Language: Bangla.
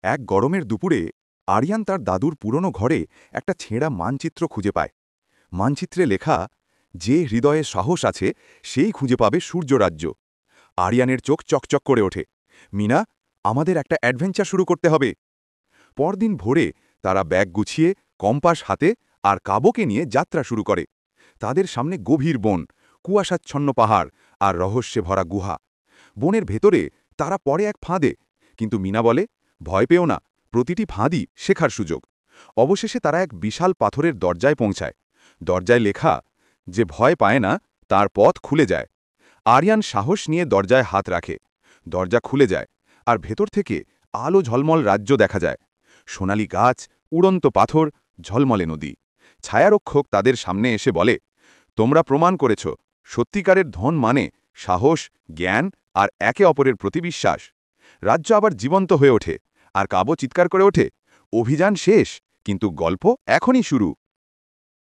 এক গরমের দুপুরে আরিয়ান তার দাদুর পুরনো ঘরে একটা ছেঁড়া মানচিত্র খুঁজে পায়। মানচিত্রে লেখা, যে হৃদয়ে সাহস আছে সেই খুঁজে পাবে সূর্যরাজ্য। আরিয়ানের চোখ চকচক করে ওঠে। মিনা, আমাদের একটা অ্যাডভেঞ্চার শুরু করতে হবে। পরদিন ভোরে তারা ব্যাগ গুছিয়ে, কম্পাস হাতে আর কাবোকে নিয়ে যাত্রা শুরু করে। তাদের সামনে গভীর বন, কুয়াশাচ্ছন্ন পাহাড় আর রহস্যে ভরা গুহা। বনের ভেতরে তারা পড়ে এক ফাঁদে, কিন্তু মিনা বলে, ভয় পেও না, প্রতিটি ফাঁদই শেখার সুযোগ। অবশেষে তারা এক বিশাল পাথরের দরজায় পৌঁছায়। দরজায় লেখা, যে ভয় পায় না তার পথ খুলে যায়। আরিয়ান সাহস নিয়ে দরজায় হাত রাখে। দরজা খুলে যায়, আর ভেতর থেকে আলো ঝলমল রাজ্য দেখা যায়। সোনালি গাছ, উড়ন্ত পাথর, ঝলমলে নদী। ছায়ারক্ষক তাদের সামনে এসে বলে, তোমরা প্রমাণ করেছ, সত্যিকারের ধন মানে সাহস, জ্ঞান আর একে অপরের প্রতি বিশ্বাস। রাজ্য আবার জীবন্ত হয়ে ওঠে, আর কাবো চিৎকার করে ওঠে, অভিযান শেষ, কিন্তু গল্প এখনই শুরু।